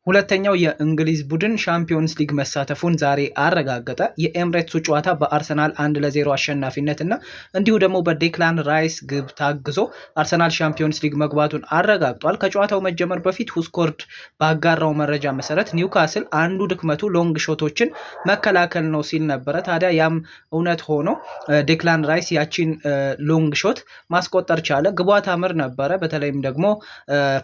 ሁለተኛው የእንግሊዝ ቡድን ሻምፒዮንስ ሊግ መሳተፉን ዛሬ አረጋገጠ። የኤምሬትሱ ጨዋታ በአርሰናል 1-0 አሸናፊነት እና እንዲሁ ደግሞ በዴክላን ራይስ ግብ ታግዞ አርሰናል ሻምፒዮንስ ሊግ መግባቱን አረጋግጧል። ከጨዋታው መጀመር በፊት ሁስኮርድ ባጋራው መረጃ መሰረት ኒውካስል አንዱ ድክመቱ ሎንግ ሾቶችን መከላከል ነው ሲል ነበረ። ታዲያ ያም እውነት ሆኖ ዴክላን ራይስ ያቺን ሎንግ ሾት ማስቆጠር ቻለ። ግቧ ታምር ነበረ። በተለይም ደግሞ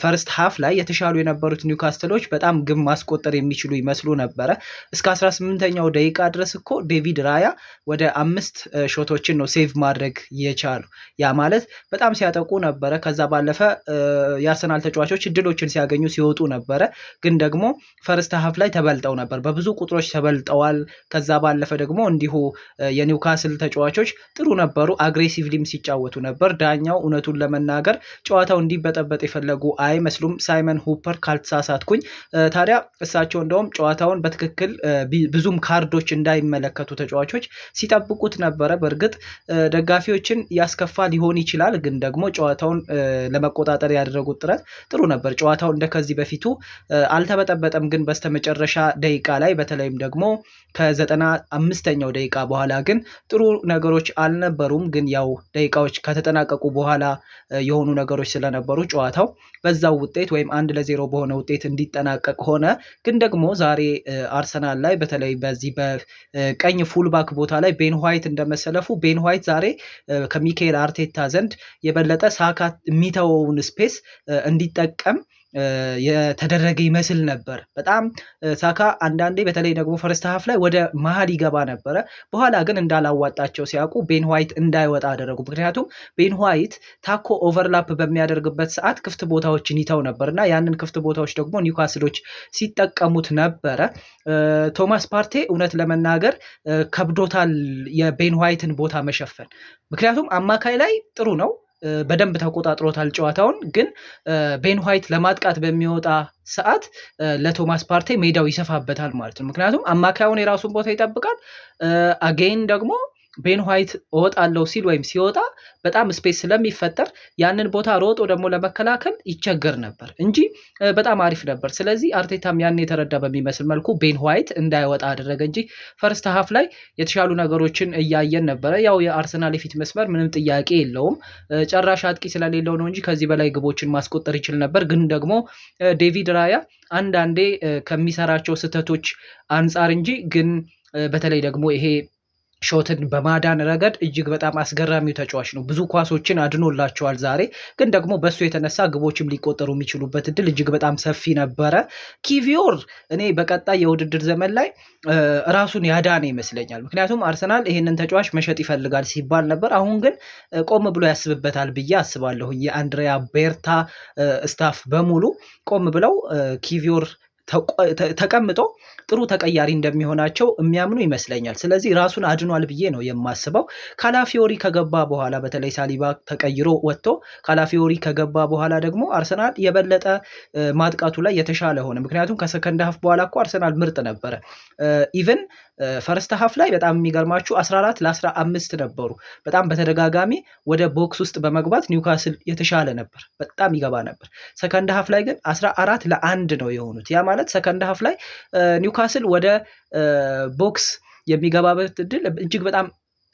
ፈርስት ሃፍ ላይ የተሻሉ የነበሩት ኒውካስትሎች በጣም ግብ ማስቆጠር የሚችሉ ይመስሉ ነበረ። እስከ 18ኛው ደቂቃ ድረስ እኮ ዴቪድ ራያ ወደ 5 ሾቶችን ነው ሴቭ ማድረግ የቻሉ። ያ ማለት በጣም ሲያጠቁ ነበረ። ከዛ ባለፈ የአርሰናል ተጫዋቾች እድሎችን ሲያገኙ ሲወጡ ነበረ። ግን ደግሞ ፈርስት ሃፍ ላይ ተበልጠው ነበር፣ በብዙ ቁጥሮች ተበልጠዋል። ከዛ ባለፈ ደግሞ እንዲሁ የኒውካስል ተጫዋቾች ጥሩ ነበሩ፣ አግሬሲቭሊም ሲጫወቱ ነበር። ዳኛው እውነቱን ለመናገር ጨዋታው እንዲበጠበጥ የፈለጉ አይመስሉም። ሳይመን ሁፐር ካልተሳሳትኩኝ ታዲያ እሳቸው እንደውም ጨዋታውን በትክክል ብዙም ካርዶች እንዳይመለከቱ ተጫዋቾች ሲጠብቁት ነበረ። በእርግጥ ደጋፊዎችን ያስከፋ ሊሆን ይችላል፣ ግን ደግሞ ጨዋታውን ለመቆጣጠር ያደረጉት ጥረት ጥሩ ነበር። ጨዋታው እንደከዚህ በፊቱ አልተበጠበጠም፣ ግን በስተመጨረሻ ደቂቃ ላይ በተለይም ደግሞ ከ95ኛው ደቂቃ በኋላ ግን ጥሩ ነገሮች አልነበሩም። ግን ያው ደቂቃዎች ከተጠናቀቁ በኋላ የሆኑ ነገሮች ስለነበሩ ጨዋታው በዛው ውጤት ወይም 1-0 በሆነ ውጤት እንዲጠናቀቅ ሆነ። ግን ደግሞ ዛሬ አርሰናል ላይ በተለይ በዚህ በቀኝ ፉልባክ ቦታ ላይ ቤን ዋይት እንደመሰለፉ ቤን ዋይት ዛሬ ከሚካኤል አርቴታ ዘንድ የበለጠ ሳካ የሚተወውን ስፔስ እንዲጠቀም የተደረገ ይመስል ነበር። በጣም ሳካ አንዳንዴ በተለይ ደግሞ ፈርስት ሃፍ ላይ ወደ መሀል ይገባ ነበረ። በኋላ ግን እንዳላዋጣቸው ሲያውቁ ቤን ዋይት እንዳይወጣ አደረጉ። ምክንያቱም ቤን ዋይት ታኮ ኦቨርላፕ በሚያደርግበት ሰዓት ክፍት ቦታዎችን ይተው ነበር እና ያንን ክፍት ቦታዎች ደግሞ ኒውካስሎች ሲጠቀሙት ነበረ። ቶማስ ፓርቴ እውነት ለመናገር ከብዶታል የቤን ዋይትን ቦታ መሸፈን። ምክንያቱም አማካይ ላይ ጥሩ ነው፣ በደንብ ተቆጣጥሮታል ጨዋታውን። ግን ቤን ዋይት ለማጥቃት በሚወጣ ሰዓት ለቶማስ ፓርቴ ሜዳው ይሰፋበታል ማለት ነው። ምክንያቱም አማካዩን የራሱን ቦታ ይጠብቃል። አጌን ደግሞ ቤን ዋይት እወጣለሁ ሲል ወይም ሲወጣ በጣም ስፔስ ስለሚፈጠር ያንን ቦታ ሮጦ ደግሞ ለመከላከል ይቸገር ነበር እንጂ በጣም አሪፍ ነበር። ስለዚህ አርቴታም ያን የተረዳ በሚመስል መልኩ ቤን ዋይት እንዳይወጣ አደረገ እንጂ ፈርስት ሃፍ ላይ የተሻሉ ነገሮችን እያየን ነበረ። ያው የአርሰናል የፊት መስመር ምንም ጥያቄ የለውም፣ ጨራሽ አጥቂ ስለሌለው ነው እንጂ ከዚህ በላይ ግቦችን ማስቆጠር ይችል ነበር። ግን ደግሞ ዴቪድ ራያ አንዳንዴ ከሚሰራቸው ስህተቶች አንጻር እንጂ ግን በተለይ ደግሞ ይሄ ሾትን በማዳን ረገድ እጅግ በጣም አስገራሚው ተጫዋች ነው። ብዙ ኳሶችን አድኖላቸዋል ዛሬ። ግን ደግሞ በሱ የተነሳ ግቦችም ሊቆጠሩ የሚችሉበት እድል እጅግ በጣም ሰፊ ነበረ። ኪቪዮር እኔ በቀጣይ የውድድር ዘመን ላይ ራሱን ያዳነ ይመስለኛል። ምክንያቱም አርሰናል ይህንን ተጫዋች መሸጥ ይፈልጋል ሲባል ነበር። አሁን ግን ቆም ብሎ ያስብበታል ብዬ አስባለሁ። የአንድሪያ ቤርታ ስታፍ በሙሉ ቆም ብለው ኪቪዮር ተቀምጦ ጥሩ ተቀያሪ እንደሚሆናቸው የሚያምኑ ይመስለኛል። ስለዚህ ራሱን አድኗል ብዬ ነው የማስበው። ካላፊዮሪ ከገባ በኋላ በተለይ ሳሊባ ተቀይሮ ወጥቶ ካላፊዮሪ ከገባ በኋላ ደግሞ አርሰናል የበለጠ ማጥቃቱ ላይ የተሻለ ሆነ። ምክንያቱም ከሰከንድ ሃፍ በኋላ እኮ አርሰናል ምርጥ ነበረ። ኢቨን ፈርስት ሃፍ ላይ በጣም የሚገርማችሁ 14-15 ነበሩ። በጣም በተደጋጋሚ ወደ ቦክስ ውስጥ በመግባት ኒውካስል የተሻለ ነበር፣ በጣም ይገባ ነበር። ሰከንድ ሃፍ ላይ ግን 14-1 ነው የሆኑት። ያ ማለት ሰከንድ ሃፍ ላይ ኒውካስል ወደ ቦክስ የሚገባበት እድል እጅግ በጣም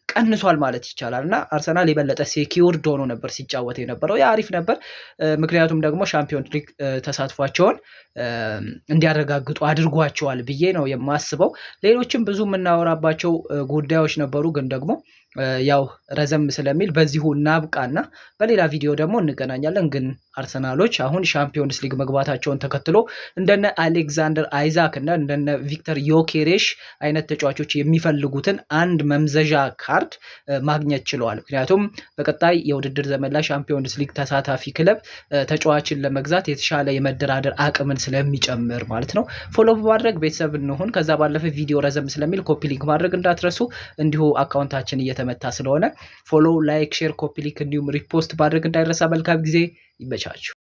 ቀንሷል ማለት ይቻላል እና አርሰናል የበለጠ ሴኪውርድ ሆኖ ነበር ሲጫወት የነበረው። ያ አሪፍ ነበር። ምክንያቱም ደግሞ ሻምፒዮንስ ሊግ ተሳትፏቸውን እንዲያረጋግጡ አድርጓቸዋል ብዬ ነው የማስበው። ሌሎችም ብዙ የምናወራባቸው ጉዳዮች ነበሩ፣ ግን ደግሞ ያው ረዘም ስለሚል በዚሁ እናብቃና በሌላ ቪዲዮ ደግሞ እንገናኛለን። ግን አርሰናሎች አሁን ሻምፒዮንስ ሊግ መግባታቸውን ተከትሎ እንደነ አሌክዛንደር አይዛክ እና እንደነ ቪክተር ዮኬሬሽ አይነት ተጫዋቾች የሚፈልጉትን አንድ መምዘዣ ካርድ ማግኘት ችለዋል። ምክንያቱም በቀጣይ የውድድር ዘመን ላይ ሻምፒዮንስ ሊግ ተሳታፊ ክለብ ተጫዋችን ለመግዛት የተሻለ የመደራደር አቅምን ስለሚጨምር ማለት ነው። ፎሎ በማድረግ ቤተሰብ እንሁን። ከዛ ባለፈ ቪዲዮ ረዘም ስለሚል ኮፒ ሊንክ ማድረግ እንዳትረሱ። እንዲሁ አካውንታችን እየተመታ ስለሆነ ፎሎ፣ ላይክ፣ ሼር፣ ኮፒ ሊንክ እንዲሁም ሪፖስት ማድረግ እንዳይረሳ። መልካም ጊዜ፣ ይመቻችሁ።